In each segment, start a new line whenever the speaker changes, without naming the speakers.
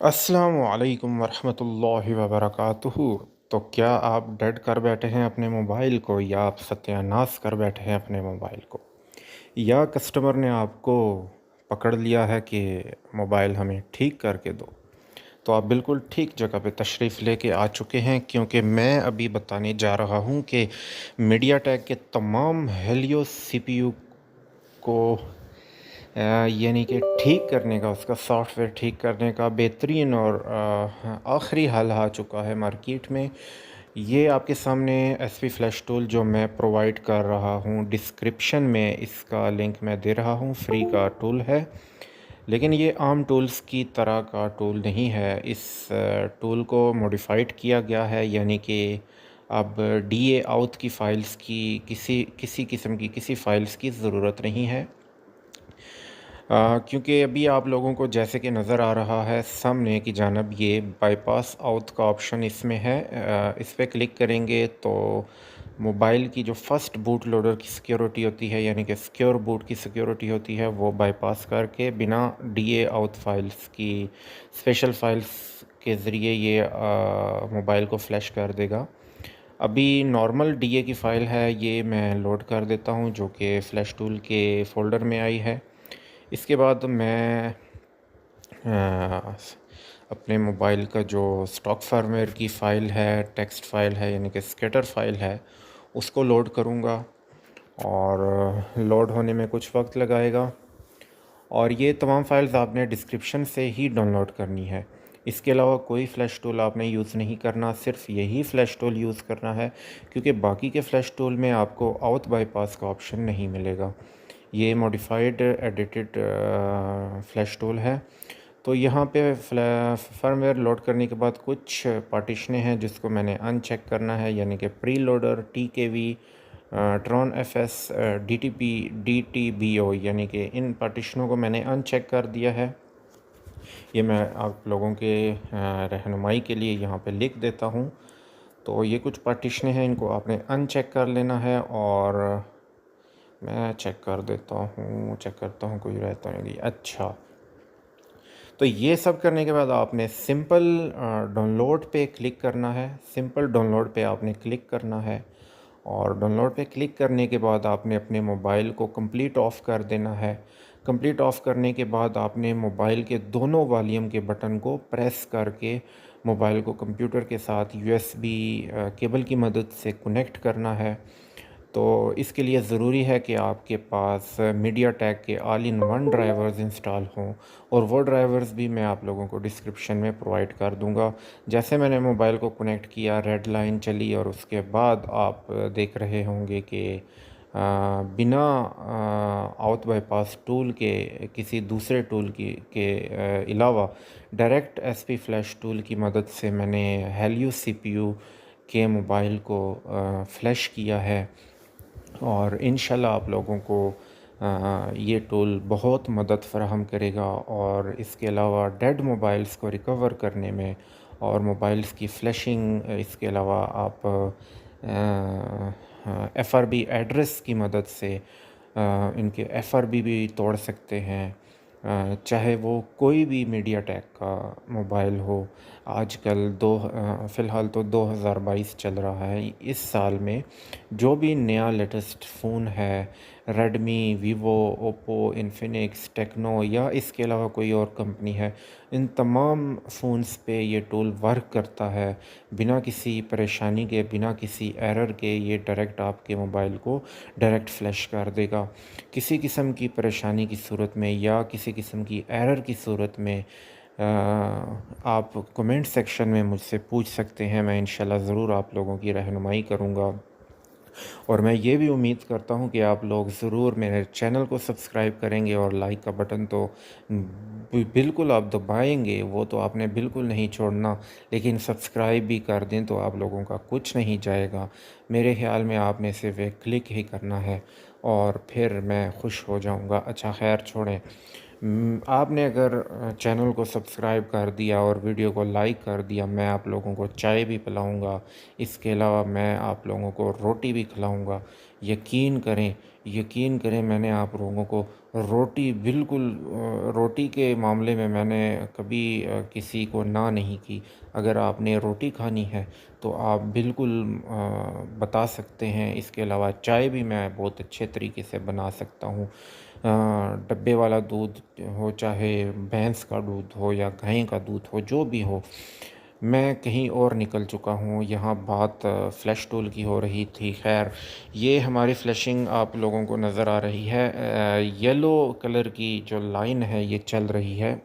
अस्सलामु अलैकुम वरहमतुल्लाहि वबरकातुहू। तो क्या आप डेड कर बैठे हैं अपने मोबाइल को, या आप सत्यानाश कर बैठे हैं अपने मोबाइल को, या कस्टमर ने आपको पकड़ लिया है कि मोबाइल हमें ठीक करके दो। तो आप बिल्कुल ठीक जगह पे तशरीफ़ लेके आ चुके हैं, क्योंकि मैं अभी बताने जा रहा हूँ कि मीडियाटेक के तमाम हेलियो सीपीयू को यानी कि ठीक करने का, उसका सॉफ्टवेयर ठीक करने का बेहतरीन और आखिरी हल आ चुका है मार्केट में। ये आपके सामने एसपी फ्लैश टूल जो मैं प्रोवाइड कर रहा हूँ, डिस्क्रिप्शन में इसका लिंक मैं दे रहा हूँ, फ्री का टूल है। लेकिन ये आम टूल्स की तरह का टूल नहीं है। इस टूल को मॉडिफाइड किया गया है, यानी कि अब डीए आउट की फ़ाइल्स की किसी किसी किस्म की किसी फ़ाइल्स की ज़रूरत नहीं है। क्योंकि अभी आप लोगों को जैसे कि नज़र आ रहा है सामने की जानब, ये बाईपास आउट का ऑप्शन इसमें है। इस पर क्लिक करेंगे तो मोबाइल की जो फ़र्स्ट बूट लोडर की सिक्योरिटी होती है, यानी कि सिक्योर बूट की सिक्योरिटी होती है, वो बाईपास करके बिना डीए आउट फाइल्स की स्पेशल फ़ाइल्स के ज़रिए ये मोबाइल को फ्लैश कर देगा। अभी नॉर्मल डीए की फ़ाइल है, ये मैं लोड कर देता हूँ, जो कि फ़्लैश टूल के फ़ोल्डर में आई है। इसके बाद मैं अपने मोबाइल का जो स्टॉक फर्मवेयर की फ़ाइल है, टेक्स्ट फ़ाइल है, यानी कि स्केटर फ़ाइल है, उसको लोड करूँगा। और लोड होने में कुछ वक्त लगाएगा। और ये तमाम फ़ाइल्स आपने डिस्क्रिप्शन से ही डाउनलोड करनी है। इसके अलावा कोई फ़्लैश टूल आपने यूज़ नहीं करना, सिर्फ यही फ़्लैश टूल यूज़ करना है, क्योंकि बाकी के फ़्लैश टूल में आपको आउट बाईपास का ऑप्शन नहीं मिलेगा। ये मॉडिफाइड एडिटेड फ़्लैश टूल है। तो यहाँ पे फर्मवेयर लोड करने के बाद कुछ पार्टीशनें हैं जिसको मैंने अनचेक करना है, यानी कि प्री लोडर, टीकेवी, ट्रॉन एफएस, डीटीपी, डीटीबीओ, यानी कि इन पार्टीशनों को मैंने अनचेक कर दिया है। ये मैं आप लोगों के रहनुमाई के लिए यहाँ पे लिख देता हूँ। तो ये कुछ पार्टीशनें हैं, इनको आपने अनचेक कर लेना है। और मैं चेक कर देता हूँ, चेक करता हूँ कोई रहता नहीं। अच्छा, तो ये सब करने के बाद आपने सिंपल डाउनलोड पे क्लिक करना है। सिंपल डाउनलोड पे आपने क्लिक करना है, और डाउनलोड पे क्लिक करने के बाद आपने अपने मोबाइल को कंप्लीट ऑफ़ कर देना है। कंप्लीट ऑफ़ करने के बाद आपने मोबाइल के दोनों वॉल्यूम के बटन को प्रेस करके मोबाइल को कंप्यूटर के साथ यूएसबी केबल की मदद से कनेक्ट करना है। तो इसके लिए ज़रूरी है कि आपके पास मीडियाटेक के all in one drivers install हों, और वो ड्राइवर्स भी मैं आप लोगों को डिस्क्रिप्शन में प्रोवाइड कर दूंगा। जैसे मैंने मोबाइल को कनेक्ट किया, रेड लाइन चली, और उसके बाद आप देख रहे होंगे कि बिना आउट बाईपास टूल के, किसी दूसरे टूल की के अलावा डायरेक्ट एसपी फ्लैश टूल की मदद से मैंने हेलियो सीपीयू के मोबाइल को फ्लैश किया है। और इंशाल्लाह आप लोगों को ये टूल बहुत मदद फ़राहम करेगा। और इसके अलावा डेड मोबाइल्स को रिकवर करने में, और मोबाइल्स की फ्लैशिंग, इसके अलावा आप एफआरबी एड्रेस की मदद से इनके एफआरबी भी तोड़ सकते हैं। चाहे वो कोई भी मीडियाटेक का मोबाइल हो। आजकल फ़िलहाल तो 2022 चल रहा है। इस साल में जो भी नया लेटेस्ट फ़ोन है, Redmi, Vivo, Oppo, Infinix, Tecno, या इसके अलावा कोई और कंपनी है, इन तमाम फ़ोन्स पे ये टूल वर्क करता है। बिना किसी परेशानी के, बिना किसी एरर के, ये डायरेक्ट आपके मोबाइल को डायरेक्ट फ्लैश कर देगा। किसी किस्म की परेशानी की सूरत में, या किसी किस्म की एरर की सूरत में आप कमेंट सेक्शन में मुझसे पूछ सकते हैं। मैं इंशाल्लाह ज़रूर आप लोगों की रहनुमाई करूँगा। और मैं ये भी उम्मीद करता हूँ कि आप लोग ज़रूर मेरे चैनल को सब्सक्राइब करेंगे, और लाइक का बटन तो बिल्कुल आप दबाएंगे, वो तो आपने बिल्कुल नहीं छोड़ना। लेकिन सब्सक्राइब भी कर दें तो आप लोगों का कुछ नहीं जाएगा। मेरे ख़्याल में आपने सिर्फ एक क्लिक ही करना है, और फिर मैं खुश हो जाऊँगा। अच्छा, खैर छोड़ें। आपने अगर चैनल को सब्सक्राइब कर दिया और वीडियो को लाइक कर दिया, मैं आप लोगों को चाय भी पिलाऊंगा। इसके अलावा मैं आप लोगों को रोटी भी खिलाऊंगा। यकीन करें, यकीन करें मैंने आप लोगों को रोटी बिल्कुल रोटी के मामले में मैंने कभी किसी को ना नहीं की। अगर आपने रोटी खानी है तो आप बिल्कुल बता सकते हैं। इसके अलावा चाय भी मैं बहुत अच्छे तरीके से बना सकता हूँ। डब्बे वाला दूध हो, चाहे भैंस का दूध हो या गाय का दूध हो, जो भी हो। मैं कहीं और निकल चुका हूँ, यहाँ बात फ़्लैश टूल की हो रही थी। ख़ैर, ये हमारी फ़्लैशिंग आप लोगों को नज़र आ रही है। येलो कलर की जो लाइन है ये चल रही है।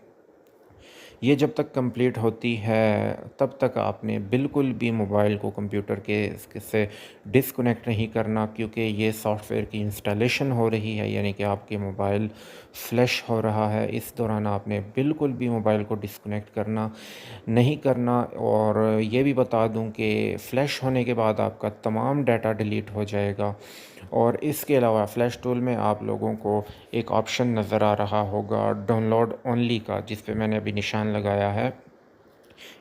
ये जब तक कंप्लीट होती है तब तक आपने बिल्कुल भी मोबाइल को कंप्यूटर के से डिस्कनेक्ट नहीं करना, क्योंकि ये सॉफ्टवेयर की इंस्टॉलेशन हो रही है, यानी कि आपके मोबाइल फ्लैश हो रहा है। इस दौरान आपने बिल्कुल भी मोबाइल को डिस्कनेक्ट करना नहीं करना। और ये भी बता दूं कि फ़्लैश होने के बाद आपका तमाम डाटा डिलीट हो जाएगा। और इसके अलावा फ़्लैश टूल में आप लोगों को एक ऑप्शन नज़र आ रहा होगा डाउनलोड ओनली का, जिस पे मैंने अभी निशान लगाया है।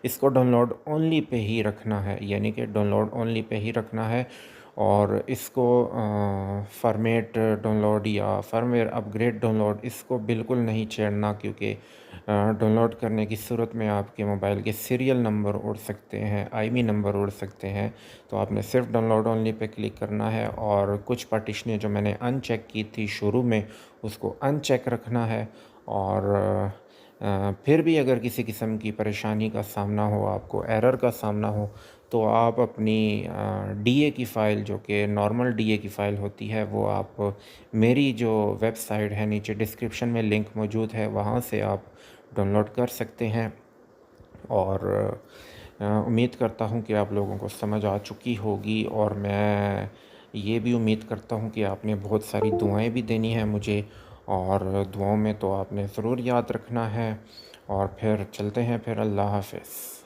इसको डाउनलोड ओनली पे ही रखना है, यानी कि डाउनलोड ओनली पे ही रखना है। और इसको फॉर्मेट डाउनलोड या फर्मवेयर अपग्रेड डाउनलोड इसको बिल्कुल नहीं छेड़ना, क्योंकि डाउनलोड करने की सूरत में आपके मोबाइल के सीरियल नंबर उड़ सकते हैं, आईएमईआई नंबर उड़ सकते हैं। तो आपने सिर्फ डाउनलोड ओनली पे क्लिक करना है। और कुछ पार्टीशनें जो मैंने अनचेक की थी शुरू में, उसको अनचेक रखना है। और फिर भी अगर किसी किस्म की परेशानी का सामना हो, आपको एरर का सामना हो, तो आप अपनी डीए की फ़ाइल, जो कि नॉर्मल डीए की फ़ाइल होती है, वो आप मेरी जो वेबसाइट है, नीचे डिस्क्रिप्शन में लिंक मौजूद है, वहाँ से आप डाउनलोड कर सकते हैं। और उम्मीद करता हूँ कि आप लोगों को समझ आ चुकी होगी। और मैं ये भी उम्मीद करता हूँ कि आपने बहुत सारी दुआएं भी देनी है मुझे, और दुआओं में तो आपने ज़रूर याद रखना है। और फिर चलते हैं, फिर अल्लाह हाफ़िज़।